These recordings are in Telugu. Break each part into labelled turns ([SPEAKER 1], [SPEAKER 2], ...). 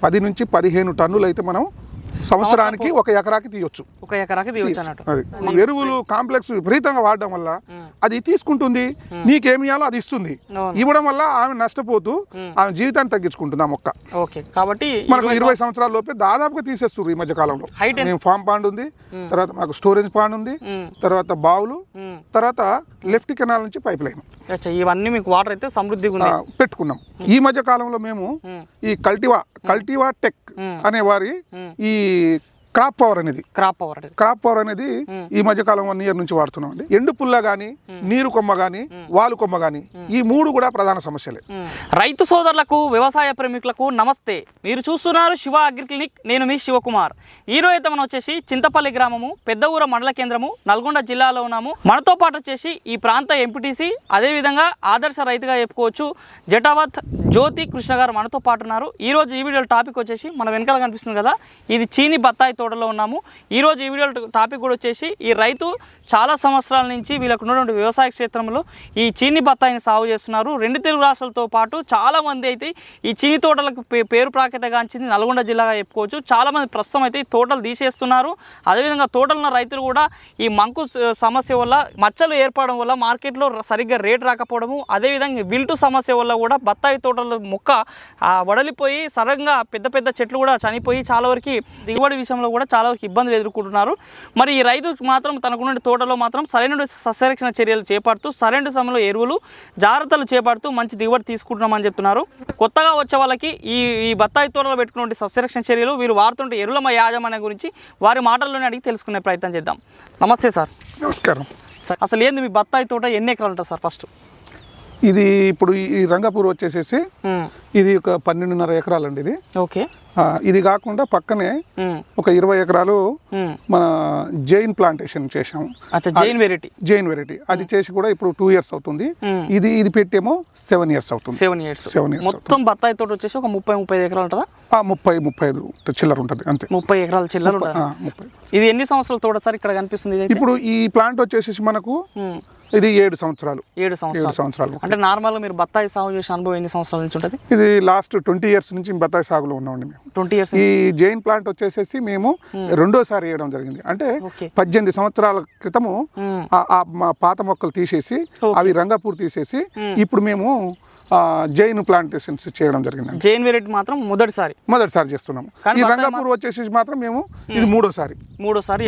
[SPEAKER 1] 10 నుంచి 15 టన్నులు అయితే మనం సంవత్సరానికి ఒక ఎకరాకి తీయొచ్చు. అది ఎరువులు కాంప్లెక్స్ విపరీతంగా వాడడం వల్ల అది తీసుకుంటుంది, నీకేమి ఇవ్వాలో అది ఇస్తుంది. ఇవ్వడం వల్ల ఆమె నష్టపోతూ ఆమె జీవితాన్ని తగ్గించుకుంటుంది ఆ మొక్క.
[SPEAKER 2] కాబట్టి
[SPEAKER 1] మనకు 20 సంవత్సరాల లోపే దాదాపుగా తీసేస్తున్నారు ఈ మధ్య కాలంలో. మేము ఫామ్ పాండ్ ఉంది, తర్వాత మాకు స్టోరేజ్ పాండ్ ఉంది, తర్వాత బావులు, తర్వాత లెఫ్ట్ కెనాల్ నుంచి పైప్ లైన్,
[SPEAKER 2] ఇవన్నీ మీకు వాటర్ అయితే సమృద్ధిగా
[SPEAKER 1] పెట్టుకున్నాం. ఈ మధ్య కాలంలో మేము ఈ కల్టివా టెక్ అనే వారి ఈ క్రాప్ పవర్ అనేది ఈ మధ్య కాలం 1 ఇయర్ నుంచి వాడుతున్నాం అండి. ఎండు పుల్ల గానీ, నీరు కొమ్మ గానీ, వాలు కొమ్మ గానీ, ఈ 3 కూడా ప్రధాన సమస్యలే.
[SPEAKER 2] రైతు సోదరులకు, వ్యవసాయ ప్రేమికులకు నమస్తే. మీరు చూస్తున్నారు శివ అగ్రి క్లినిక్. నేను మీ శివకుమార్. ఈ రోజు అయితే మనం వచ్చేసి చింతపల్లి గ్రామము, పెద్దఊర మండల కేంద్రము, నల్గొండ జిల్లాలో ఉన్నాము. మనతో పాటు వచ్చేసి ఈ ప్రాంత ఎంపీటీసీ, అదేవిధంగా ఆదర్శ రైతుగా చెప్పుకోవచ్చు జటావత్ జ్యోతి కృష్ణ గారు మనతో పాటు ఉన్నారు. ఈ రోజు ఈ వీడియో టాపిక్ వచ్చేసి మన వెనకాల కనిపిస్తుంది కదా, ఇది చీని బత్తాయి తోటలో ఉన్నాము. ఈరోజు ఈ వీడియో టాపిక్ కూడా వచ్చేసి ఈ రైతు చాలా సంవత్సరాల నుంచి వీళ్ళకు ఉన్నటువంటి వ్యవసాయ క్షేత్రంలో ఈ చీని బత్తాయిని సాగు చేస్తున్నారు. 2 తెలుగు రాష్ట్రాలతో పాటు చాలామంది అయితే ఈ చీని తోటలకు పేరు ప్రాఖ్యాతగాంచింది నల్గొండ జిల్లాగా చెప్పుకోవచ్చు. చాలామంది ప్రస్తుతం అయితే ఈ తోటలు తీసేస్తున్నారు. అదేవిధంగా తోటలున్న రైతులు కూడా ఈ మంకు సమస్య వల్ల, మచ్చలు ఏర్పడడం వల్ల మార్కెట్లో సరిగ్గా రేటు రాకపోవడము, అదేవిధంగా విల్టు సమస్య వల్ల కూడా బత్తాయి తోటల మొక్క వడలిపోయి సడన్గా పెద్ద పెద్ద చెట్లు కూడా చనిపోయి చాలా వరకు దిగుబడి విషయంలో కూడా చాలా వరకు ఇబ్బందులు ఎదుర్కొంటున్నారు. మరి ఈ రైతు మాత్రం తనకున్న తోటలో మాత్రం సరైన సస్యరక్షణ చర్యలు చేపడుతూ, సరైన సమయంలో ఎరువులు జాగ్రత్తలు చేపడుతూ మంచి దిగుబడి తీసుకుంటున్నామని చెప్తున్నారు. కొత్తగా వచ్చే వాళ్ళకి ఈ బత్తాయి తోటలో పెట్టుకున్న సస్యరక్షణ చర్యలు, వీరు వాడుతుంటే ఎరువుల యాజమాన్యం గురించి వారి మాటల్లోనే అడిగి తెలుసుకునే ప్రయత్నం చేద్దాం. నమస్తే సార్.
[SPEAKER 1] నమస్కారం
[SPEAKER 2] సార్. అసలు ఏంది మీ బత్తాయి తోట ఎన్ని ఎకరాలు ఉంటుంది సార్? ఫస్ట్
[SPEAKER 1] ఇది ఇప్పుడు ఈ రంగాపూర్ వచ్చేసేసి ఇది ఒక 12.5 ఎకరాలు అండి ఇది.
[SPEAKER 2] ఓకే.
[SPEAKER 1] ఇది కాకుండా పక్కనే ఒక 20 ఎకరాలు మన జైన్ ప్లాంటేషన్ చేసాము. జైన్ వెరైటీ అది చేసి కూడా ఇప్పుడు 2 ఇయర్స్ అవుతుంది. ఇది పెట్టేమో 7 ఇయర్స్ అవుతుంది.
[SPEAKER 2] 7 ఇయర్స్ మొత్తం బత్తాయి తోట వచ్చేసి ఒక 30-35 ఎకరాలు ఉంటుందా?
[SPEAKER 1] 30-35 చిల్లర ఉంటుంది అంతే.
[SPEAKER 2] 30 ఎకరాల చిల్లర ఉంటుంది. ఇది ఎన్ని సంవత్సరాల తోట సార్ ఇక్కడ కనిపిస్తుంది?
[SPEAKER 1] ఇప్పుడు ఈ ప్లాంట్ వచ్చేసి మనకు ఇది 7 సంవత్సరాలు.
[SPEAKER 2] 7 సంవత్సరాలు అంటే నార్మల్గా మీరు బత్తాయి సాగు చేసిన అనుభవం ఎన్ని సంవత్సరాల నుంచి ఉంటుంది?
[SPEAKER 1] ఇది లాస్ట్ 20 ఇయర్స్ నుంచి బత్తాయి సాగులో ఉన్నామండి మేము.
[SPEAKER 2] 20 ఇయర్స్.
[SPEAKER 1] ఈ జైన్ ప్లాంట్ వచ్చేసేసి మేము 2వ సారి వేయడం జరిగింది. అంటే 18 సంవత్సరాల క్రితము మా పాత మొక్కలు తీసేసి అవి రంగాపూర్ తీసేసి ఇప్పుడు మేము జైన్ ప్లాంటేషన్స్ చేయడం జరిగింది.
[SPEAKER 2] జైన్ వెరైటీ మాత్రం మొదటిసారి
[SPEAKER 1] చేస్తున్నాము. ఈ రంగాపూర్ వచ్చేసి మాత్రం మేము ఇది 3వసారి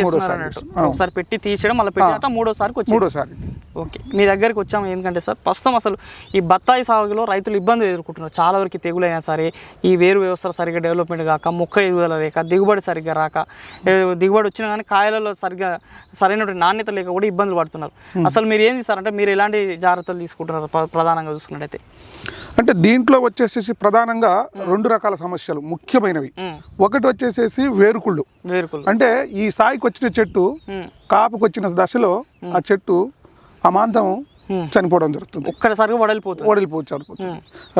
[SPEAKER 2] ఒకసారి పెట్టి తీసేయడం, మళ్ళీ పెట్టి 3వసారి. ఓకే. మీ దగ్గరికి వచ్చాము ఎందుకంటే సార్ ప్రస్తుతం అసలు ఈ బత్తాయి సాగులో రైతులు ఇబ్బందులు ఎదుర్కొంటున్నారు. చాలా వరకు తెగులైనా సరే, ఈ వేరు వ్యవస్థ సరిగ్గా డెవలప్మెంట్ కాక, మొక్క ఎదుగుదల లేక, దిగుబడి సరిగ్గా రాక, దిగుబడి వచ్చినా కానీ కాయలలో సరైన నాణ్యత లేక కూడా ఇబ్బందులు పడుతున్నారు. అసలు మీరు ఏంది సార్, అంటే మీరు ఎలాంటి జాగ్రత్తలు తీసుకుంటున్నారు ప్రధానంగా చూసుకున్నట్టయితే?
[SPEAKER 1] అంటే దీంట్లో వచ్చేసేసి ప్రధానంగా 2 రకాల సమస్యలు ముఖ్యమైనవి. ఒకటి వచ్చేసేసి వేరుకుళ్ళు. అంటే ఈ సాయికి వచ్చిన చెట్టు కాపుకి వచ్చిన దశలో ఆ చెట్టు అమాంతం చనిపోవడం జరుగుతుంది.
[SPEAKER 2] ఒక్కసారిగా
[SPEAKER 1] వడలిపోవచ్చు.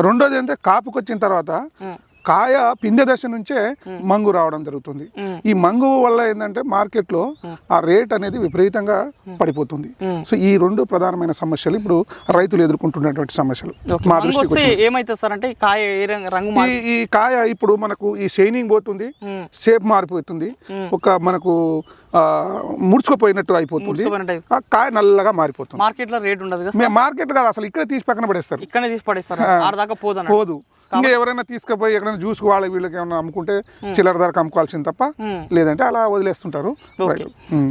[SPEAKER 1] రెండోది ఏంటంటే కాపుకి వచ్చిన తర్వాత కాయ పిందె దశ నుంచే మంగు రావడం జరుగుతుంది. ఈ మంగు వల్ల ఏంటంటే మార్కెట్లో ఆ రేట్ అనేది విపరీతంగా పడిపోతుంది. సో ఈ 2 ప్రధానమైన సమస్యలు ఇప్పుడు రైతులు ఎదుర్కొంటున్నటువంటి సమస్యలు. మా దృష్టికి
[SPEAKER 2] ఏమైతే సార్ అంటే
[SPEAKER 1] ఈ కాయ ఇప్పుడు మనకు ఈ షైనింగ్ పోతుంది, షేప్ మారిపోతుంది, ఒక మనకు ముడుచుకుపోయినట్టు అయిపోతుంది, కాయ నల్లగా మారిపోతుంది.
[SPEAKER 2] మార్కెట్లో రేట్ ఉండదు.
[SPEAKER 1] మార్కెట్ కాదు, అసలు ఇక్కడే తీసి పక్కన పడేస్తారు. పోదు. ఇంకా ఎవరైనా తీసుకుపోయి ఎక్కడైనా జ్యూస్ వాళ్ళకి వీళ్ళకి ఏమైనా అమ్ముకుంటే చిల్లర ధరకు అమ్ముకోవాల్సింది తప్ప, లేదంటే అలా వదిలేస్తుంటారు.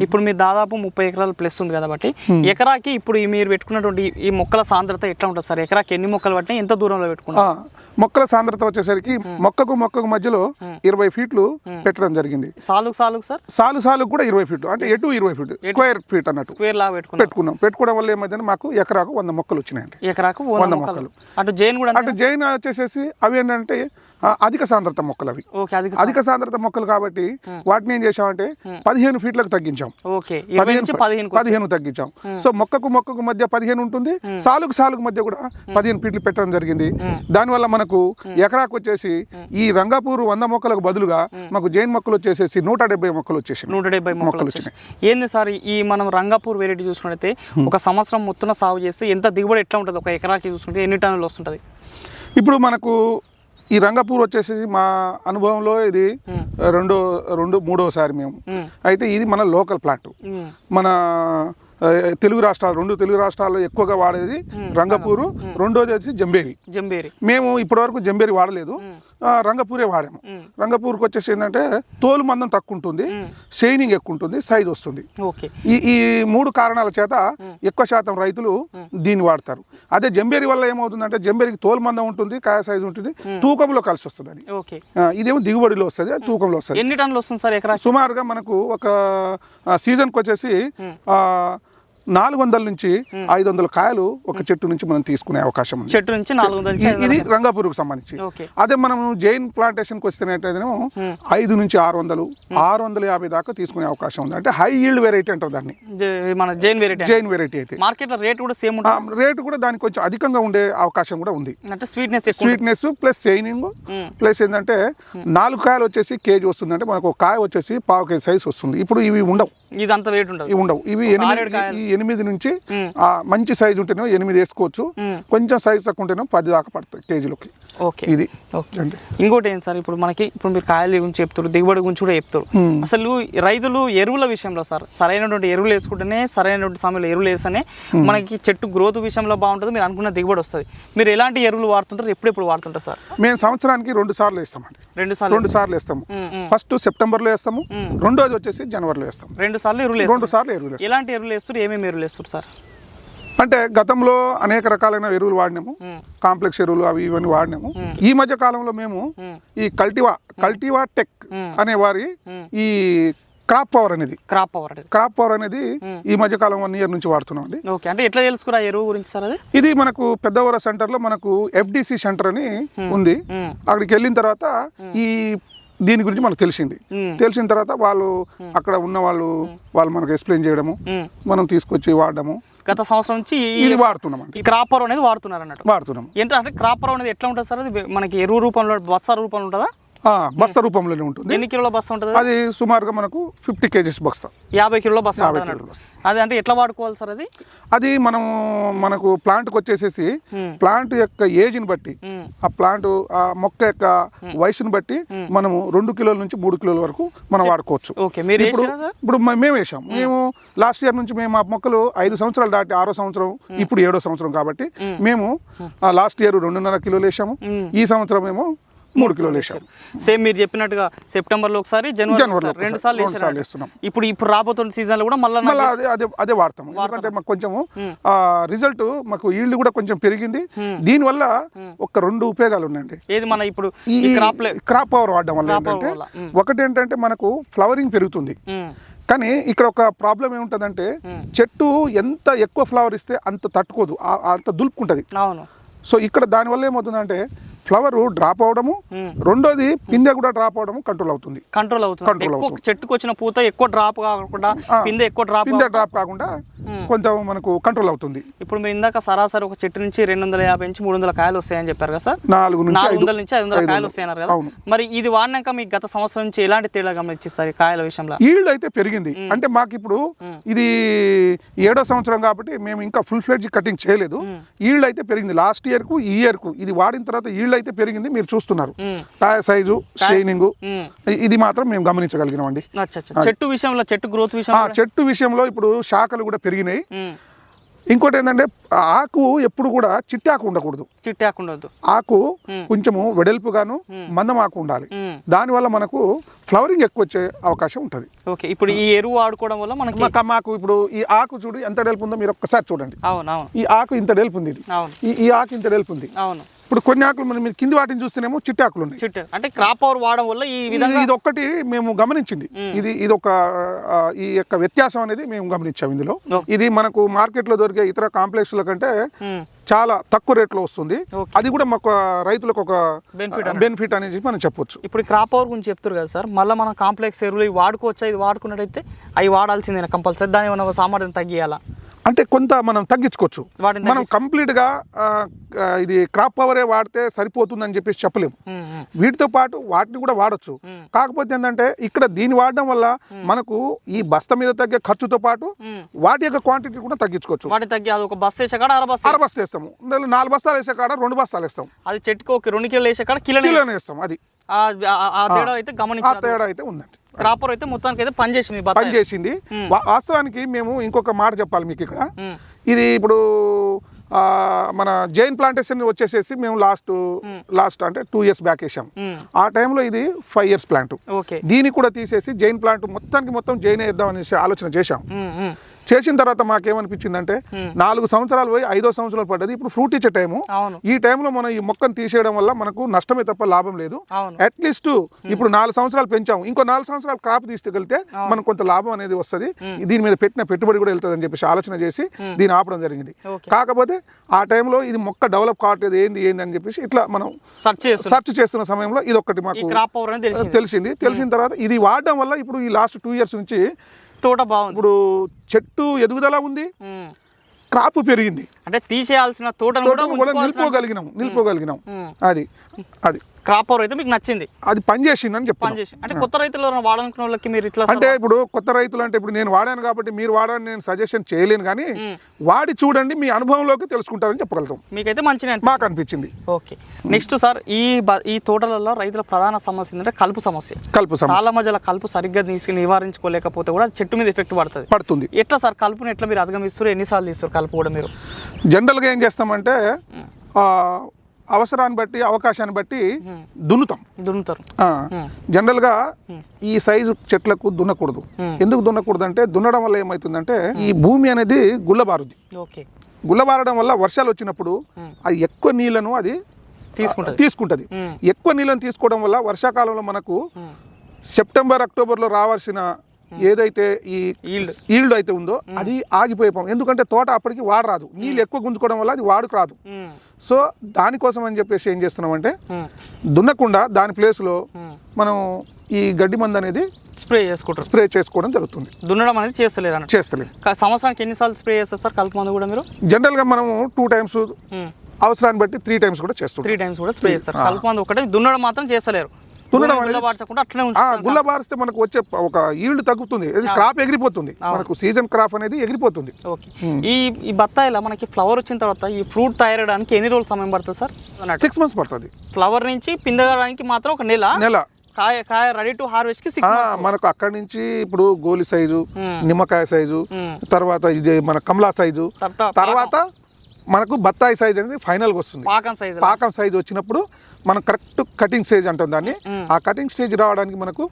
[SPEAKER 2] ఇప్పుడు మీరు దాదాపు 30 ఎకరాలు ప్లస్ ఉంది కాబట్టి ఎకరాకి ఇప్పుడు మీరు పెట్టుకున్నటువంటి ఈ మొక్కల సాంద్రత ఎట్లా ఉంటుంది సార్? ఎకరాకి ఎన్ని మొక్కలు పట్టినా ఎంత దూరంలో పెట్టుకున్నారు?
[SPEAKER 1] మొక్కల సాంద్రత వచ్చేసరికి మొక్కకు మధ్యలో 20 ఫీట్లు పెట్టడం జరిగింది. సాలు కూడా 20 ఫీట్లు, అంటే ఎటు 20 ఫీట్ స్క్వేర్ ఫీట్ అన్నట్టు పెట్టుకోవడం వల్ల ఏమైందంటే మాకు ఎకరాకు 100 మొక్కలు వచ్చినాయండి.
[SPEAKER 2] ఎకరాకు 100 మొక్కలు. అటు
[SPEAKER 1] జైన్ వచ్చేసేసి అవి ఏంటంటే అధిక సాంద్రత మొక్కలు. అవి అధిక సాంద్రత మొక్కలు కాబట్టి వాటిని ఏం చేసామంటే 15 ఫీట్లకు తగ్గించాం. 15 తగ్గించాం. సో మొక్కకు మధ్య 15 ఉంటుంది, సాలుకు మధ్య కూడా 15 ఫీట్లు పెట్టడం జరిగింది. దానివల్ల మనకు ఎకరాకు వచ్చేసి ఈ రంగాపూర్ 100 మొక్కలకు బదులుగా మాకు జైన్ మొక్కలు వచ్చేసేసి 170 మొక్కలు వచ్చేసి
[SPEAKER 2] 170 మొక్కలు వచ్చినాయి. ఏంది సార్ ఈ మనం రంగాపూర్ వెరైటీ చూసుకుంటే ఒక సంవత్సరం మొత్తం సాగు చేస్తే ఎంత దిగుబడి ఎట్లా ఉంటుంది? ఒక ఎకరాకి చూసుకుంటే ఎన్ని టన్నులు వస్తుంటుంది?
[SPEAKER 1] ఇప్పుడు మనకు ఈ రంగపూర్ వచ్చేసి మా అనుభవంలో ఇది మూడోసారి మేము. అయితే ఇది మన లోకల్ ప్లాంట్. మన తెలుగు రాష్ట్రాలు, 2 తెలుగు రాష్ట్రాల్లో ఎక్కువగా వాడేది రంగపూరు, రెండోది వచ్చి జంబేరి. మేము ఇప్పటివరకు జంబేరి వాడలేదు, రంగపూరే వాడాము. రంగపూర్కి వచ్చేసి ఏంటంటే తోలు మందం తక్కువ ఉంటుంది, షైనింగ్ ఎక్కువ ఉంటుంది, సైజ్ వస్తుంది. ఈ 3 కారణాల చేత ఎక్కువ శాతం రైతులు దీన్ని వాడతారు. అదే జంబేరి వల్ల ఏమవుతుందంటే జంబేరికి తోలు మందం ఉంటుంది, కాయ సైజ్ ఉంటుంది, తూకంలో కలిసి వస్తుంది. అది ఇదేమో దిగుబడిలో వస్తుంది, తూకంలో వస్తుంది.
[SPEAKER 2] ఎన్ని టన్నులు వస్తుంది సార్ ఎకరా?
[SPEAKER 1] సుమారుగా మనకు ఒక సీజన్కి వచ్చేసి 400 నుంచి 500 కాయలు ఒక చెట్టు నుంచి మనం తీసుకునే అవకాశం ఉంది.
[SPEAKER 2] చెట్టు నుంచి 400.
[SPEAKER 1] ఇది రంగపూర్కు సంబంధించి. అదే మనం జైన్ ప్లాంటేషన్కి వస్తేనేమో 5 నుంచి 600, 650 దాకా తీసుకునే అవకాశం ఉంది. అంటే హై ఈల్డ్ వెరైటీ అంటారు దాన్ని,
[SPEAKER 2] మన జైన్ వెరైటీ. అయితే
[SPEAKER 1] మార్కెట్లో రేట్ కూడా సేమ్ ఉంటుంది, రేట్ కూడా దానికి కొంచెం అధికంగా ఉండే అవకాశం కూడా ఉంది.
[SPEAKER 2] అంటే స్వీట్నెస్
[SPEAKER 1] ప్లస్ షైనింగ్ ప్లస్ ఏంటంటే 4 కాయలు వచ్చేసి కేజీ వస్తుంది. అంటే మనకు ఒక కాయ వచ్చేసి 1/2 కేజీ సైజ్ వస్తుంది. ఇప్పుడు ఇవి ఉండవు,
[SPEAKER 2] ఇదంతా వెయిట్ ఉండవు.
[SPEAKER 1] ఇవి 8 నుంచి మంచి సైజు ఉంటేనే 8 వేసుకోవచ్చు, కొంచెం సైజ్ తక్కువ ఉంటేనే 10 దాకా పడతాయి కేజీలోకి. ఇది
[SPEAKER 2] ఇంకోటి ఏంటి సార్, ఇప్పుడు మీరు కాయల గురించి చెప్తారు, దిగుబడి గురించి కూడా చెప్తారు. అసలు రైతులు ఎరువుల విషయంలో సార్ సరైనటువంటి ఎరువులు వేసుకుంటేనే, సరైనటువంటి సమయంలో ఎరువులు వేస్తేనే మనకి చెట్టు గ్రోత్ విషయంలో బాగుంటుంది, మీరు అనుకున్న దిగుబడి వస్తుంది. మీరు ఎలాంటి ఎరువులు వాడుతుంటారు, ఎప్పుడు వాడుతుంటారు సార్?
[SPEAKER 1] మేము సంవత్సరానికి 2 సార్లు వేస్తామండి. 2 సార్లు వేస్తాము. ఫస్ట్ సెప్టెంబర్లో వేస్తాము, రెండోది వచ్చేసి జనవరిలో వేస్తాము.
[SPEAKER 2] 2 సార్లు ఎరువులు. ఎలాంటి ఎరువులు వేస్తారు, ఏమేమి ఎరువులు వేస్తారు సార్?
[SPEAKER 1] అంటే గతంలో అనేక రకాలైన ఎరువులు వాడినాము, కాంప్లెక్స్ ఎరువులు అవి ఇవన్నీ వాడినాము. ఈ మధ్య కాలంలో మేము ఈ కల్టివా టెక్ అనే వారి ఈ క్రాప్ పవర్ అనేది ఈ మధ్య కాలం 1 ఇయర్ నుంచి వాడుతున్నాం అండి.
[SPEAKER 2] అంటే ఎట్లా తెలుసుకురా ఎరువు గురించి సార్? అది
[SPEAKER 1] ఇది మనకు పెద్దవర సెంటర్ లో మనకు FDC సెంటర్ అని ఉంది. అక్కడికి వెళ్ళిన తర్వాత ఈ దీని గురించి మనకు తెలిసిన తర్వాత వాళ్ళు అక్కడ ఉన్న వాళ్ళు మనకు ఎక్స్ప్లెయిన్ చేయడము, మనం తీసుకొచ్చి వాడడము.
[SPEAKER 2] గత సంవత్సరం నుంచి
[SPEAKER 1] ఇది వాడుతున్నాం.
[SPEAKER 2] ఈ క్రాప్ పవర్ అనేది వాడుతున్నాం. ఏంటంటే క్రాప్ పవర్ అనేది ఎట్లా ఉంటుంది సార్? అది మనకి ఎరువు రూపంలో, బస్తా రూపంలో ఉంటుందా?
[SPEAKER 1] బస్తా రూపంలోనే ఉంటుంది.
[SPEAKER 2] ఎన్ని కిలోల బస్తా ఉంటుంది?
[SPEAKER 1] అది సుమారుగా మనకు 50 కేజీస్ బస్తా,
[SPEAKER 2] 50 కిలోల బస్తా. అది అంటే ఎట్లా వాడుకోవాలి సార్?
[SPEAKER 1] అది మనకు ప్లాంట్కి వచ్చేసేసి ప్లాంట్ యొక్క ఏజ్ని బట్టి, ఆ ప్లాంట్ ఆ మొక్క యొక్క వయసుని బట్టి మనము 2 కిలోల నుంచి 3 కిలోల వరకు మనం వాడుకోవచ్చు. ఇప్పుడు మేము వేసాం. మేము లాస్ట్ ఇయర్ నుంచి మేము ఆ మొక్కలు 5 సంవత్సరాలు దాటి 6వ సంవత్సరం, ఇప్పుడు 7వ సంవత్సరం కాబట్టి మేము లాస్ట్ ఇయర్ 2.5 కిలోలు వేసాము. ఈ సంవత్సరం ఏమో 3 కిలోలు వేసాం.
[SPEAKER 2] సేమ్ మీరు చెప్పినట్టుగా సెప్టెంబర్లో ఒకసారి, జనవరిలో 2 సార్లు వేస్తున్నాం. ఇప్పుడు రాబోతున్న సీజన్ లో కూడా మళ్ళీ
[SPEAKER 1] అదే వాడతాం. ఎందుకంటే మాకు కొంచెము రిజల్ట్, మాకు ఈల్డ్ కూడా కొంచెం పెరిగింది. దీనివల్ల ఒక 2 ఉపయోగాలు ఉన్నాయండి.
[SPEAKER 2] ఏది మన ఇప్పుడు ఈ
[SPEAKER 1] క్రాప్ పవర్ వాడడం వల్ల ఏంటంటే, ఒకటి ఏంటంటే మనకు ఫ్లవరింగ్ పెరుగుతుంది. కానీ ఇక్కడ ఒక ప్రాబ్లం ఏముంటుందంటే, చెట్టు ఎంత ఎక్కువ ఫ్లవర్ ఇస్తే అంత తట్టుకోదు, అంత దులుపుకుంటుంది. సో ఇక్కడ దానివల్ల ఏమవుతుందంటే ఫ్లవర్ డ్రాప్ అవడము, రెండోది పిందె కూడా డ్రాప్ అవడము కంట్రోల్ అవుతుంది.
[SPEAKER 2] చెట్టుకు వచ్చిన పూత ఎక్కువ డ్రాప్ కాకుండా, పిందె
[SPEAKER 1] డ్రాప్ కాకుండా కొంచెం మనకు కంట్రోల్ అవుతుంది.
[SPEAKER 2] ఇప్పుడు మీరు ఇందాక సరాసరి ఒక చెట్టు నుంచి 250 నుంచి 300 కాయలు వస్తాయని చెప్పారు కదా సార్?
[SPEAKER 1] 400
[SPEAKER 2] నుంచి 500 కాయలు వస్తాయన్నారు కదా. మరి ఇది వాడినాక మీకు గత సంవత్సరం నుంచి ఎలాంటి తేడా గమనిస్తారు కాయల విషయంలో?
[SPEAKER 1] ఈల్డ్ అయితే పెరిగింది. అంటే మాకు ఇప్పుడు ఇది 7వ సంవత్సరం కాబట్టి మేము ఇంకా ఫుల్ ఫ్లెడ్జ్ కటింగ్ చేయలేదు. ఈల్డ్ అయితే పెరిగింది. లాస్ట్ ఇయర్ కు ఈ ఇయర్ కు ఇది వాడిన తర్వాత ఈల్డ్ అయితే పెరిగింది. మీరు చూస్తున్నారు కాయ సైజు, షైనింగ్, ఇది మాత్రం మేము గమనించగలిగినాం అండి.
[SPEAKER 2] చెట్టు విషయంలో,
[SPEAKER 1] చెట్టు విషయంలో ఇప్పుడు శాఖలు కూడా పెరిగినాయి. ఇంకోటి ఏంటంటే ఆకు ఎప్పుడు కూడా చిట్టాకు ఉండకూడదు. ఆకు కొంచెము వెడల్పుగాను మందం ఆకు ఉండాలి. దానివల్ల మనకు ఫ్లవరింగ్ ఎక్కువ వచ్చే అవకాశం ఉంటుంది.
[SPEAKER 2] ఇప్పుడు ఈ ఎరువు వాడుకోవడం వల్ల
[SPEAKER 1] మాకు ఇప్పుడు ఈ ఆకు చూడు ఎంత డెల్పు ఉందో మీరు ఒక్కసారి చూడండి. ఈ ఆకు ఇంత డెల్పు ఉంది, ఈ ఆకు ఇంత డెల్పు ఉంది. ఇప్పుడు కొన్ని ఆకులు మీరు కింది వాటిని చూస్తేనేమో చిట్టాకులు ఉన్నాయి.
[SPEAKER 2] అంటే క్రాప్ పవర్ వాడడం వల్ల ఈ విధంగా
[SPEAKER 1] ఇది ఒక్కటి మేము గమనించింది. ఇది ఒక ఈ యొక్క వ్యత్యాసం అనేది మేము గమనించాం ఇందులో. ఇది మనకు మార్కెట్ లో దొరికే ఇతర కాంప్లెక్స్ ల కంటే చాలా తక్కువ రేట్లో వస్తుంది. అది కూడా మాకు రైతులకు ఒక బెనిఫిట్ అనేది మనం చెప్పొచ్చు.
[SPEAKER 2] ఇప్పుడు క్రాప్ పవర్ గురించి చెప్తారు కదా సార్, మళ్ళీ మనం కాంప్లెక్స్ ఎరువులు వాడుకోవచ్చా? ఇది వాడుకున్నట్టయితే అవి వాడాల్సిందేనా కంపల్సరీ? దాని ఏమైనా సామర్థ్యం తగ్గియాలా?
[SPEAKER 1] అంటే కొంత మనం తగ్గించుకోవచ్చు. మనం కంప్లీట్గా ఇది క్రాప్ పవరే వాడితే సరిపోతుందని చెప్పేసి చెప్పలేము. వీటితో పాటు వాటిని కూడా వాడచ్చు. కాకపోతే ఏంటంటే ఇక్కడ దీన్ని వాడడం వల్ల మనకు ఈ బస్తా మీద తగ్గే ఖర్చుతో పాటు వాటి యొక్క క్వాంటిటీ కూడా తగ్గించుకోవచ్చు.
[SPEAKER 2] వాటి తగ్గి అది ఒక బస్తా వేసే కాడ అర
[SPEAKER 1] బస్తా వేస్తాము, 4 బస్తాలు వేసే కాడ 2 బస్తాలు వేస్తాం.
[SPEAKER 2] అది చెట్టుకు ఒక 2 కిలోలు వేసే కాడ కిలోనే
[SPEAKER 1] వేస్తాం. అది
[SPEAKER 2] తేడా అయితే గమనించాలి.
[SPEAKER 1] తేడా అయితే ఉందండి.
[SPEAKER 2] క్రాపర్ అయితే మొత్తానికి అయితే పనిచేసింది.
[SPEAKER 1] వాస్తవానికి మేము ఇంకొక మాట చెప్పాలి మీకు. ఇక్కడ ఇది ఇప్పుడు మన జైన్ ప్లాంటేషన్ వచ్చేసేసి మేము లాస్ట్ అంటే 2 years బ్యాక్ వేసాం. ఆ టైంలో ఇది 5 years ప్లాంట్. దీన్ని కూడా తీసేసి జైన్ ప్లాంట్ మొత్తం జైన్ వేద్దాం అనేసి ఆలోచన చేశాం. చేసిన తర్వాత మాకేమనిపించిందంటే 4 సంవత్సరాలు పోయి 5వ సంవత్సరాలు పడ్డది. ఇప్పుడు ఫ్రూట్ ఇచ్చే టైము. ఈ టైంలో మనం ఈ మొక్కను తీసేయడం వల్ల మనకు నష్టమే తప్ప లాభం లేదు. అట్లీస్ట్ ఇప్పుడు 4 సంవత్సరాలు పెంచాము, ఇంకో 4 సంవత్సరాలు క్రాప్ తీసుకోగలిగితే మనకు కొంత లాభం అనేది వస్తుంది. దీని మీద పెట్టిన పెట్టుబడి కూడా వెళ్తుంది అని చెప్పేసి ఆలోచన చేసి దీన్ని ఆపడం జరిగింది. కాకపోతే ఆ టైంలో ఇది మొక్క డెవలప్ కావట్లేదు, ఏంది అని చెప్పేసి ఇట్లా మనం సెర్చ్ చేస్తున్న సమయంలో ఇది ఒక్కటి మాకు తెలిసింది. తెలిసిన తర్వాత ఇది వాడడం వల్ల ఇప్పుడు ఈ లాస్ట్ 2 years నుంచి
[SPEAKER 2] తోట బాగుంది.
[SPEAKER 1] ఇప్పుడు చెట్టు ఎదుగుదల ఉంది, క్రాప్ పెరిగింది.
[SPEAKER 2] అంటే తీసేయాల్సిన తోటను కూడా
[SPEAKER 1] నిలుపుకోగలిగినాం. అది
[SPEAKER 2] క్రాప్ పవర్ అయితే మీకు నచ్చింది,
[SPEAKER 1] అది పనిచేసిందని చెప్పాను.
[SPEAKER 2] అంటే కొత్త రైతులు వాడాలనుకున్న వాళ్ళకి మీరు ఇట్లా
[SPEAKER 1] అంటే ఇప్పుడు కొత్త రైతులు అంటే ఇప్పుడు నేను వాడాను కాబట్టి మీరు వాడని నేను సజెషన్ చేయలేను, కానీ వాడి చూడండి, మీ అనుభవంలోకి తెలుసుకుంటారని చెప్పగలుగుతాం.
[SPEAKER 2] మీకైతే మంచిగా
[SPEAKER 1] మాకు అనిపించింది.
[SPEAKER 2] ఓకే, నెక్స్ట్ సార్, ఈ తోటలలో రైతుల ప్రధాన సమస్య ఏంటంటే కలుపు సమస్య. చాలా మధ్యలో కలుపు సరిగ్గా నివారించుకోలేకపోతే కూడా చెట్టు మీద ఎఫెక్ట్ పడుతుంది. ఎట్లా సార్ కలుపుని ఎట్లా మీరు అధిగమిస్తారు? ఎన్నిసార్లు తీస్తారు కలుపు కూడా మీరు?
[SPEAKER 1] జనరల్గా ఏం చేస్తామంటే అవసరాన్ని బట్టి అవకాశాన్ని బట్టి దున్నుతారు. జనరల్గా ఈ సైజు చెట్లకు దున్నకూడదు. ఎందుకు దున్నకూడదు అంటే దున్నడం వల్ల ఏమవుతుందంటే ఈ భూమి అనేది గుల్లబారుద్ది. గుల్లబారడం వల్ల వర్షాలు వచ్చినప్పుడు అది ఎక్కువ నీళ్లను అది తీసుకుంటది. ఎక్కువ నీళ్ళని తీసుకోవడం వల్ల వర్షాకాలంలో మనకు సెప్టెంబర్ అక్టోబర్లో రావాల్సిన ఏదైతే ఈ ఈల్డ్ అయితే ఉందో అది ఆగిపోయిపోం. ఎందుకంటే తోట అప్పటికి వాడరాదు, నీళ్ళు ఎక్కువ గుంజుకోవడం వల్ల అది వాడుకు రాదు. సో దానికోసం అని చెప్పేసి ఏం చేస్తున్నామంటే దున్నకుండా దాని ప్లేస్లో మనం ఈ గడ్డి మందు అనేది స్ప్రే చేసుకోవడం జరుగుతుంది.
[SPEAKER 2] దున్నడం అనేది చేస్తలేదు. సంవత్సరానికి ఎన్నిసార్లు స్ప్రే చేస్తారు సార్ కలుపు మందు కూడా మీరు?
[SPEAKER 1] జనరల్గా మనము 2 times, అవసరాన్ని బట్టి 3 times కూడా చేస్తాం.
[SPEAKER 2] 3 times కూడా స్ప్రే చేస్తారు. కలుపు మందు ఒకటే, దున్నడం మాత్రం చేస్తలేరు.
[SPEAKER 1] గుల్లబారిస్తే మనకు వచ్చే ఒక ఈల్డ్ తగ్గుతుంది, క్రాప్ ఎగిరిపోతుంది, మనకు సీజన్ క్రాప్ అనేది ఎగిరిపోతుంది.
[SPEAKER 2] ఈ బత్తాయిలో మనకి ఫ్లవర్ వచ్చిన తర్వాత ఈ ఫ్రూట్ తయారడానికి ఎన్ని రోజులు సమయం పడుతుంది సార్?
[SPEAKER 1] 6 months పడుతుంది.
[SPEAKER 2] ఫ్లవర్ నుంచి పిందడానికి మాత్రం ఒక నెల. కాయ రెడీ టు హార్వెస్ట్ కి 6 months.
[SPEAKER 1] మనకు అక్కడి నుంచి ఇప్పుడు గోలి సైజు, నిమ్మకాయ సైజు, తర్వాత ఇది మన కమలా సైజు, తర్వాత మనకు బత్తాయి సైజ్ అనేది ఫైనల్గా వస్తుంది. పాకం సైజ్ వచ్చినప్పుడు మనం కరెక్ట్ కటింగ్ స్టేజ్ అంటాం దాన్ని. ఆ కటింగ్ స్టేజ్ రావడానికి మనకు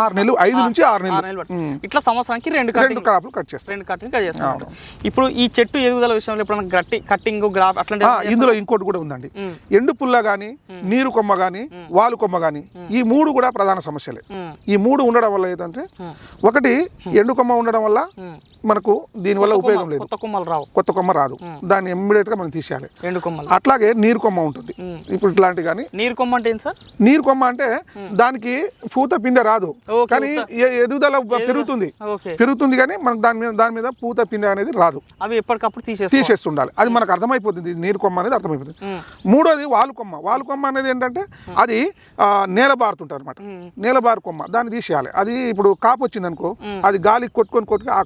[SPEAKER 1] 6 నెలలు, 5 నుంచి 6 నెలలు.
[SPEAKER 2] ఇట్లా సంవత్సరానికి 2
[SPEAKER 1] క్రాప్లు కట్ చేస్తాం.
[SPEAKER 2] ఇప్పుడు ఈ చెట్టు ఎదుగుదల విషయంలో ఇప్పుడు కట్టింగ్ గ్రాఫ్ అట్లాంటి
[SPEAKER 1] ఇందులో ఇంకోటి కూడా ఉందండి. ఎండు పుల్ల గానీ, నీరు కొమ్మ గానీ, వాలు కొమ్మ గానీ, ఈ 3 కూడా ప్రధాన సమస్యలే. ఈ 3 ఉండడం వల్ల ఏంటంటే, ఒకటి ఎండు కొమ్మ ఉండడం వల్ల మనకు దీనివల్ల ఉపయోగం లేదు, కొత్త కొమ్మ రాదు, దాన్ని ఇమ్మీడియట్ గా మనం తీసేయాలి. అట్లాగే నీరు కొమ్మ ఉంటుంది. ఇప్పుడు ఇట్లాంటి కానీ
[SPEAKER 2] నీరు కొమ్మ అంటే ఏంటి సార్?
[SPEAKER 1] నీరు కొమ్మ అంటే దానికి పూత పిందె రాదు, కానీ ఎదుగుదల పెరుగుతుంది కానీ మనకు దాని మీద పూత పిందె అనేది రాదు.
[SPEAKER 2] అవి ఎప్పటికప్పుడు
[SPEAKER 1] తీసేస్తుండాలి. అది మనకు అర్థమైపోతుంది, నీరు కొమ్మ అనేది అర్థమైపోతుంది. మూడోది వాలు కొమ్మ. వాలు కొమ్మ అనేది ఏంటంటే అది నేల బారుతుంటారు అనమాట. నేలబారు కొమ్మ, దాన్ని తీసేయాలి. అది ఇప్పుడు కాపు వచ్చింది అనుకో, అది గాలి కొట్టుకొని ఆ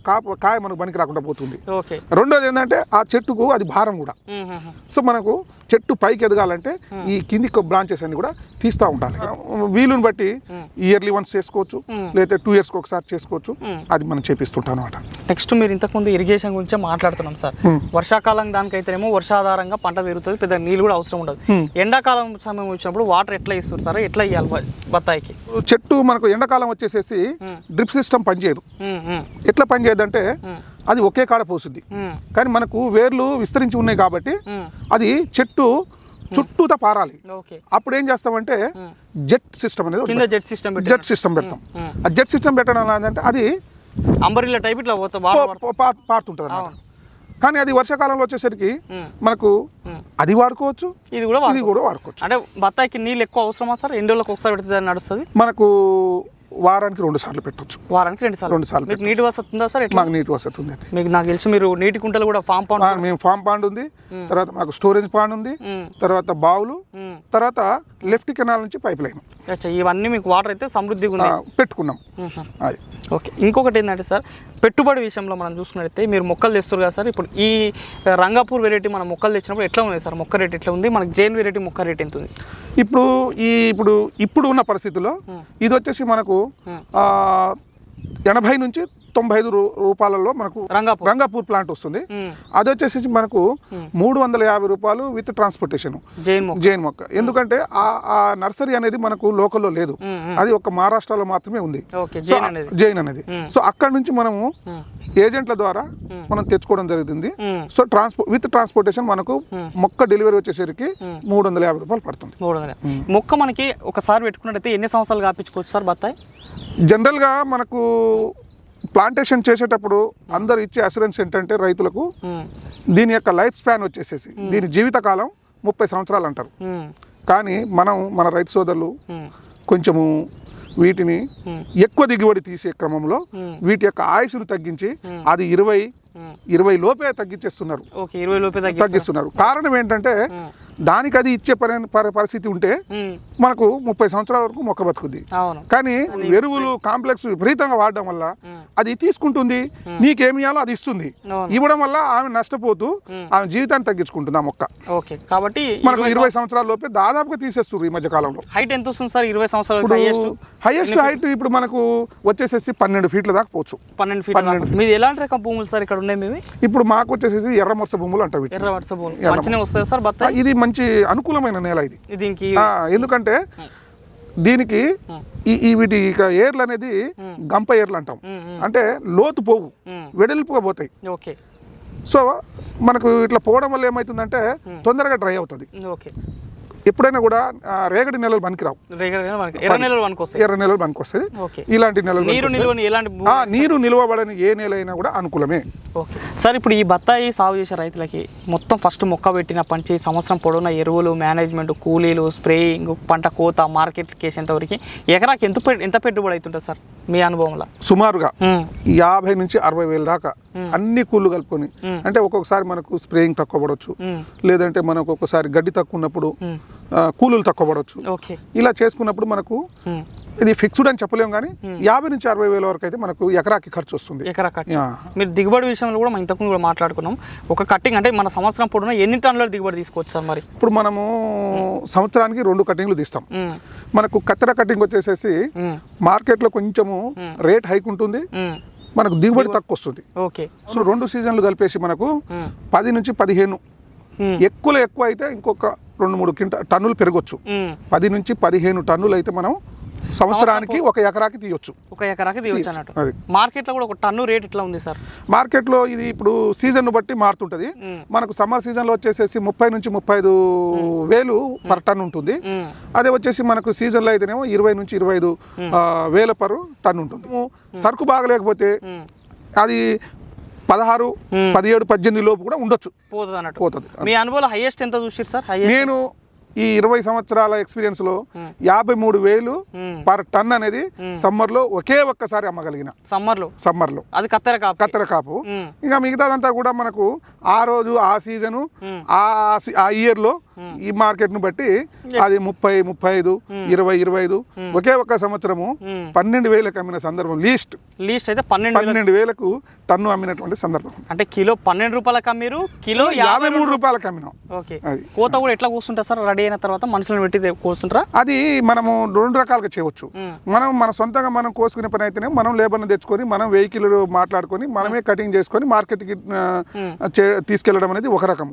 [SPEAKER 1] కాయ మనకు పనికి రాకుండా పోతుంది. రెండోది ఏంటంటే ఆ చెట్టుకు అది భారం కూడా. సో మనకు చెట్టు పైకి ఎదగాలంటే ఈ కింది బ్రాంచెస్ అన్ని కూడా తీస్తూ ఉండాలి. వీలుని బట్టి ఇయర్లీ వన్స్ చేసుకోవచ్చు, లేదా 2 years ఒకసారి చేసుకోవచ్చు. అది మనం చేపిస్తుంటాం అనమాట.
[SPEAKER 2] నెక్స్ట్ మీరు ఇంతకుముందు ఇరిగేషన్ గురించి మాట్లాడుతున్నాం సార్. వర్షాకాలం దానికైతేనేమో వర్షాధారంగా పంట పెరుగుతుంది, పెద్ద నీళ్ళు కూడా అవసరం ఉండదు. ఎండాకాలం సమయం వచ్చినప్పుడు వాటర్ ఎట్లా ఇస్తారు సార్? ఎట్లా ఇవ్వాలి బత్తాయికి?
[SPEAKER 1] చెట్టు మనకు ఎండాకాలం వచ్చేసేసి డ్రిప్ సిస్టమ్ పనిచేయదు. ఎట్లా పనిచేయదు అంటే అది ఒకే కాడ పోస్తుంది, కానీ మనకు వేర్లు విస్తరించి ఉన్నాయి కాబట్టి అది చెట్టు చుట్టూతా పారాలి. అప్పుడు ఏం చేస్తామంటే జెట్ సిస్టమ్ అనేది జెట్ సిస్టమ్ పెడతాం. ఆ జెట్ సిస్టమ్ పెట్టడం అంటే అది
[SPEAKER 2] అంబరిల్లా టైప్ ఇట్లా
[SPEAKER 1] పారుతుంటది అన్నమాట. కానీ అది వర్షాకాలంలో వచ్చేసరికి మనకు అది వాడుకోవచ్చు, ఇది కూడా వాడుకోవచ్చు.
[SPEAKER 2] అంటే బత్తాయికి నీళ్ళు ఎక్కువ అవసరమా సార్? 2 రోజులకు ఒకసారి పెడితే నడుస్తుంది.
[SPEAKER 1] మనకు వారానికి 2 సార్లు పెట్టొచ్చు.
[SPEAKER 2] వారానికి 2 సార్లు. మీకు నీటి వసతి ఉందా సార్?
[SPEAKER 1] మాకు నీటి వసతి ఉంది.
[SPEAKER 2] మీకు నాకు తెలిసి మీరు నీటి కుంటలు కూడా ఫామ్ పాండ్.
[SPEAKER 1] మేము ఫామ్ పాండ్ ఉంది, తర్వాత మాకు స్టోరేజ్ పాండ్ ఉంది, తర్వాత బావులు, తర్వాత లెఫ్ట్ కెనాల్ నుంచి పైప్ లైన్.
[SPEAKER 2] ఇవన్నీ మీకు వాటర్ అయితే సమృద్ధిగా ఉంది,
[SPEAKER 1] పెట్టుకున్నాం. అది
[SPEAKER 2] ఓకే. ఇంకొకటి ఏంటంటే సార్, పెట్టుబడి విషయంలో మనం చూసుకున్నట్లయితే మీరు మొక్కలు తెస్తారు కదా సార్, ఇప్పుడు ఈ రంగాపూర్ వెరైటీ మనం మొక్కలు తెచ్చినప్పుడు ఎట్లా ఉంది సార్? మొక్క రేట్ ఎట్లా ఉంది? మనకి జైన్ వెరైటీ మొక్క రేట్ ఎంత ఉంది
[SPEAKER 1] ఇప్పుడు ఉన్న పరిస్థితుల్లో? ఇది వచ్చేసి మనకు 80 నుంచి 95 రూపాయలలో మనకు రంగాపూర్ ప్లాంట్ వస్తుంది. అది వచ్చేసి మనకు 350 రూపాయలు విత్ ట్రాన్స్పోర్టేషన్ జైన్ మొక్క. ఎందుకంటే ఆ నర్సరీ అనేది మనకు లోకల్లో లేదు, అది ఒక మహారాష్ట్రలో మాత్రమే ఉంది జైన్ అనేది. సో అక్కడ నుంచి మనము ఏజెంట్ల ద్వారా మనం తెచ్చుకోవడం జరుగుతుంది. సో విత్ ట్రాన్స్పోర్టేషన్ మనకు మొక్క డెలివరీ వచ్చేసరికి 350 రూపాయలు పడుతుంది.
[SPEAKER 2] మొక్క మనకి ఒకసారి పెట్టుకున్నట్టయితే ఎన్ని సంవత్సరాలు కాపించుకోవచ్చు సార్ బత్తాయి?
[SPEAKER 1] జనరల్గా మనకు ప్లాంటేషన్ చేసేటప్పుడు అందరు ఇచ్చే అసూరెన్స్ ఏంటంటే రైతులకు దీని యొక్క లైఫ్ స్పాన్ వచ్చేసేసి దీని జీవితకాలం 30 సంవత్సరాలు అంటారు. కానీ మన రైతు సోదరులు కొంచెము వీటిని ఎక్కువ దిగుబడి తీసే క్రమంలో వీటి యొక్క ఆయుసును తగ్గించి అది 20 లోపే తగ్గించేస్తున్నారు. తగ్గిస్తున్నారు. కారణం ఏంటంటే దానికి అది ఇచ్చే పరిస్థితి ఉంటే మనకు 30 సంవత్సరాల వరకు మొక్క బతుకుద్ది. కానీ ఎరువులు కాంప్లెక్స్ విపరీతంగా వాడడం వల్ల అది తీసుకుంటుంది, నీకేమి ఇవ్వాలో అది ఇస్తుంది. ఇవ్వడం వల్ల ఆమె నష్టపోతూ ఆమె జీవితాన్ని తగ్గించుకుంటుంది ఆ మొక్క.
[SPEAKER 2] కాబట్టి
[SPEAKER 1] మనకు 20 సంవత్సరాల లోపే దాదాపుగా తీసేస్తున్నారు ఈ మధ్య కాలంలో.
[SPEAKER 2] హైట్ ఎంత వస్తుంది సార్ 20 సంవత్సరాలు?
[SPEAKER 1] హైయెస్ట్ హైట్ ఇప్పుడు మనకు వచ్చేసేసి 12 ఫీట్ల దాకా పోవచ్చు.
[SPEAKER 2] 12 ఫీట్ల. మీది ఎలాంటి రకం భూములు సార్ ఇక్కడ ఉన్నాయి? మేము
[SPEAKER 1] ఇప్పుడు మాకు వచ్చేసేసి ఎర్రమర్స భూములు అంటారు.
[SPEAKER 2] ఎర్రమర్స భూములు మంచిగా వస్తాయి సార్ బత్తాయి?
[SPEAKER 1] ఇది మంచి అనుకూలమైన నేల ఇది
[SPEAKER 2] దీనికి.
[SPEAKER 1] ఎందుకంటే దీనికి వీటి ఏర్లు అనేది గంప ఏర్లు అంటాం. అంటే లోతు పోవు, వెడల్పుగా పోతాయి. సో మనకు ఇట్లా పోవడం వల్ల ఏమవుతుందంటే తొందరగా డ్రై అవుతుంది. ఎప్పుడైనా కూడా రేగడి నెలలు పనికిరావు, ఎర్ర నెలలు పనికొస్తాయి. ఇలాంటి నెలలు నీరు నిల్వబడని ఏ నెల అయినా కూడా అనుకూలమే.
[SPEAKER 2] సార్ ఇప్పుడు ఈ బత్తాయి సాగు చేసే రైతులకి మొత్తం ఫస్ట్ మొక్క పెట్టిన పంచి సంవత్సరం పొడవున ఎరువులు, మేనేజ్మెంట్, కూలీలు, స్ప్రేయింగ్, పంట కోత, మార్కెట్ కేసేంత వరకు ఎకరాకి ఎంత పెట్టుబడి అవుతుంటుంది సార్ మీ అనుభవంలో?
[SPEAKER 1] సుమారుగా 50 నుంచి 60 వేల దాకా అన్ని కూళ్ళు కలుపుకొని. అంటే ఒక్కొక్కసారి మనకు స్ప్రేయింగ్ తక్కువ పడవచ్చు, లేదంటే మనకు ఒక్కొక్కసారి గడ్డి తక్కువ ఉన్నప్పుడు కూలీలు తక్కువ పడవచ్చు. ఇలా చేసుకున్నప్పుడు మనకు ఇది ఫిక్స్డ్ అని చెప్పలేము, కానీ 50 నుంచి 60 వేల వరకు అయితే మనకు ఎకరాకి ఖర్చు వస్తుంది.
[SPEAKER 2] మీరు దిగుబడి విషయంలో కూడా మనం ఇంతకుముందు కూడా మాట్లాడుకున్నాం. ఒక కట్టింగ్ అంటే మన సంవత్సరం పొడవునా ఎన్ని టన్నుల దిగుబడి తీసుకోవచ్చు సార్? మరి
[SPEAKER 1] ఇప్పుడు మనము సంవత్సరానికి 2 కటింగ్లు తీస్తాం. మనకు కత్తెర కటింగ్ వచ్చేసేసి మార్కెట్లో కొంచెము రేట్ హైక్ ఉంటుంది, మనకు దిగుబడి తక్కువ వస్తుంది. సో 2 సీజన్లు కలిపేసి మనకు 10 నుంచి 15, ఎక్కువ అయితే ఇంకొక 2-3 టన్నులు పెరగొచ్చు. 10 నుంచి 15 టన్నులు అయితే మనం సంవత్సరానికి 1 ఎకరాకి తీయొచ్చు.
[SPEAKER 2] 1 ఎకరాకి తీయొచ్చు అన్నట్టు. మార్కెట్లో కూడా 1 టన్ను రేట్ ఎట్లా ఉంది సార్?
[SPEAKER 1] మార్కెట్లో ఇది ఇప్పుడు సీజన్ బట్టి మారుతుంటది. మనకు సమ్మర్ సీజన్ లో వచ్చేసేసి 30 నుంచి 35 వేలు పర్ టన్ ఉంటుంది. అదే వచ్చేసి మనకు సీజన్ లో అయితేనేమో 20 నుంచి 25 వేల పర్ టన్ ఉంటుంది. సరుకు బాగలేకపోతే అది 16, 17, 18 లోపు కూడా ఉండొచ్చు, పోతుంది.
[SPEAKER 2] మీ అనుభవంలో హైయెస్ట్ ఎంత చూసారు సార్?
[SPEAKER 1] నేను ఈ 20 సంవత్సరాల ఎక్స్పీరియన్స్ లో 53,000 పర్ టన్ అనేది సమ్మర్ లో ఒక్కసారి అమ్మగలిగిన. సమ్మర్ లో అది కత్తెర కాపు. ఇంకా మిగతాదంతా కూడా మనకు ఆ రోజు ఆ సీజను ఆ ఇయర్ లో ఈ మార్కెట్ ను బట్టి అది 30, 35, 20, 25 ఒక్క సంవత్సరము 12,000కి అమ్మిన సందర్భం. లీస్ట్ అయితే 12,000కు టన్ను అమ్మినటువంటి సందర్భం.
[SPEAKER 2] అంటే కిలో 12 రూపాయలకు అమ్మిరు, కిలో
[SPEAKER 1] 53 రూపాయలకు అమ్మినాం.
[SPEAKER 2] కోత కూడా ఎట్లా కూర్చుంటారు సార్? రెడీ అయిన తర్వాత మనుషులను పెట్టి కూర్చుంటారా?
[SPEAKER 1] అది మనము 2 రకాలుగా చేయవచ్చు. మన సొంతంగా మనం కోసుకునే పని అయితేనే మనం లేబర్ని తెచ్చుకొని మనం వెహికల్ మాట్లాడుకొని మనమే కటింగ్ చేసుకొని మార్కెట్కి తీసుకెళ్లడం అనేది ఒక రకం.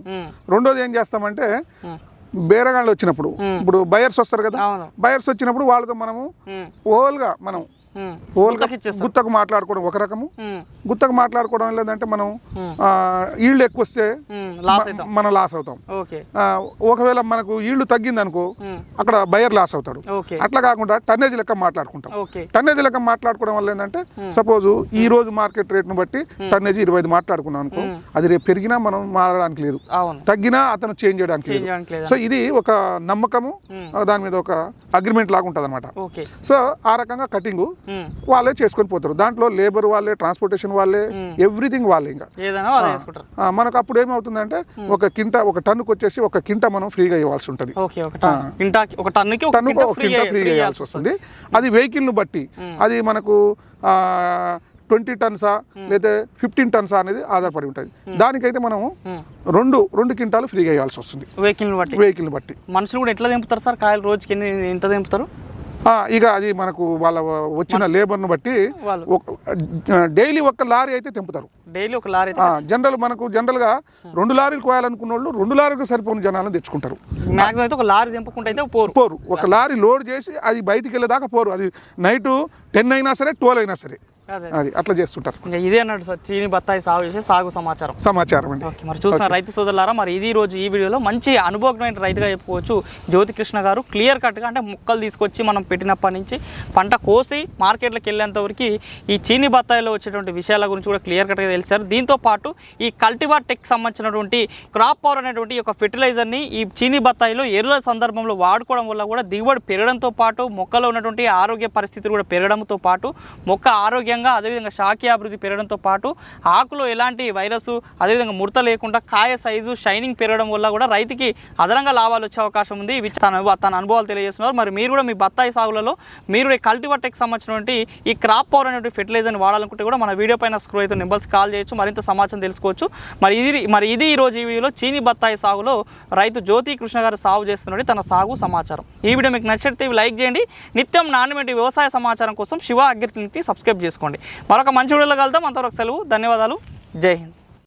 [SPEAKER 1] రెండోది ఏం చేస్తామంటే బేరగాళ్ళు వచ్చినప్పుడు, ఇప్పుడు బయర్స్ వస్తారు కదా, బయర్స్ వచ్చినప్పుడు వాళ్ళతో మనము ఓల్గా మనం గుత్తకు మాట్లాడుకోవడం ఒక రకము. గుత్తకు మాట్లాడుకోవడం లేదంటే మనం ఈళ్ళు ఎక్కువ వస్తే మనం లాస్ అవుతాం. ఒకవేళ మనకు ఈళ్ళు తగ్గింది అనుకో అక్కడ బయర్ లాస్ అవుతాడు. అట్లా కాకుండా టన్నేజ్ లెక్క మాట్లాడుకుంటాం. టన్నేజ్ లెక్క మాట్లాడుకోవడం వల్ల ఏంటంటే సపోజ్ ఈ రోజు మార్కెట్ రేట్ ను బట్టి టన్నేజ్ 25 మాట్లాడుకున్నాం అనుకో, అది రేపు పెరిగినా మనం మారడానికి లేదు, తగ్గినా అతను చేంజ్ చేయడానికి లేదు. సో ఇది ఒక నమ్మకము, దాని మీద ఒక అగ్రిమెంట్ లాగా ఉంటుంది అనమాట. సో ఆ రకంగా కటింగ్ వాళ్ళే చేసుకొని పోతారు. దాంట్లో లేబర్ వాళ్ళే, ట్రాన్స్పోర్టేషన్ వాళ్ళే, ఎవ్రీథింగ్ వాళ్ళే. ఇంకా మనకు అప్పుడు ఏమవుతుందంటే ఒక టన్నుకు వచ్చేసి ఒక కింట మనం ఫ్రీగా ఇవ్వాల్సి ఉంటుంది. టన్నుకు ఒక కింట ఫ్రీగా ఇవ్వాల్సి వస్తుంది. అది వెహికల్ను బట్టి అది మనకు 20 టన్సా లేదా 15 టన్సా అనేది ఆధారపడి ఉంటుంది. దానికైతే మనము రెండు క్వింటాలు ఫ్రీగా ఇవ్వాల్సి వస్తుంది వెహికల్ బట్టి.
[SPEAKER 2] మనుషులు కూడా ఎట్లా దింపుతారు సార్ కాయలు? రోజుకి ఎంత దింపుతారు?
[SPEAKER 1] ఇక అది మనకు వాళ్ళ వచ్చిన లేబర్ను బట్టి డైలీ ఒక లారీ అయితే తెంపుతారు.
[SPEAKER 2] డైలీ ఒక లారీ
[SPEAKER 1] జనరల్గా 2 లారీలు కోయాలనుకున్న వాళ్ళు 2 లారీలకు సరిపోయిన జనాలను తెచ్చుకుంటారు.
[SPEAKER 2] మాక్సిమం అయితే ఒక లారీ తెంపుకుంటే అయితే
[SPEAKER 1] పోరు. ఒక లారీ లోడ్ చేసి అది బయటికి వెళ్ళేదాకా పోరు. అది నైట్ 10 అయినా సరే 12 అయినా సరే అది అట్లా చేస్తుంటారు.
[SPEAKER 2] ఇదే అన్నాడు సార్ చీని బత్తాయి సాగు చేసే సమాచారం
[SPEAKER 1] అండి.
[SPEAKER 2] మరి చూస్తున్న రైతు సోదరులారా, మరి ఇది రోజు ఈ వీడియోలో మంచి అనుభవమైన రైతుగా చెప్పుకోవచ్చు జ్యోతి కృష్ణ గారు. క్లియర్ కట్గా అంటే మొక్కలు తీసుకొచ్చి మనం పెట్టినప్పటి నుంచి పంట కోసి మార్కెట్లోకి వెళ్ళేంత వరకు ఈ చీని బత్తాయిలో వచ్చేటువంటి విషయాల గురించి కూడా క్లియర్ కట్గా తెలిసారు. దీంతో పాటు ఈ కల్టివార్ టెక్ సంబంధించినటువంటి క్రాప్ పవర్ అనేటువంటి ఒక ఫెర్టిలైజర్ని ఈ చీని బత్తాయిలో ఎరువుల సందర్భంలో వాడుకోవడం వల్ల కూడా దిగుబడి పెరగడంతో పాటు మొక్కలో ఉన్నటువంటి ఆరోగ్య పరిస్థితులు కూడా పెరగడంతో పాటు మొక్క ఆరోగ్యంగా అదేవిధంగా శాఖీయ అభివృద్ధి పెరగడంతో పాటు ఆకులో ఎలాంటి వైరస్ అదేవిధంగా ముడత లేకుండా కాయ సైజు షైనింగ్ పెరగడం వల్ల కూడా రైతుకి అదనంగా లాభాలు వచ్చే అవకాశం ఉంది. ఇవి తన అనుభవాలు తెలియజేస్తున్నారు. మరి మీరు కూడా మీ బత్తాయి సాగులలో మీరు కల్టివార్ టెక్ సంబంధించినటువంటి ఈ క్రాప్ పవర్ అనేటువంటి ఫెర్టిలైజర్ని వాడాలనుకుంటే కూడా మన వీడియో పైన స్క్రోల్ అయితే నెంబర్స్ కాల్ చేయొచ్చు, మరింత సమాచారం తెలుసుకోవచ్చు. మరి ఇది ఈ రోజు ఈ వీడియోలో చీని బత్తాయి సాగులో రైతు జ్యోతి కృష్ణ గారు సాగు చేస్తున్నది తన సాగు సమాచారం. ఈ వీడియో మీకు నచ్చితే లైక్ చేయండి. నిత్యం నాణ్యమైన వ్యవసాయ సమాచారం కోసం శివ అగ్రి క్లినిక్ని సబ్స్క్రైబ్ చేసుకోండి. మరొక మంచి వీడియోలో కలుద్దాం. అంతవరకు సెలవు. ధన్యవాదాలు. జై హింద్.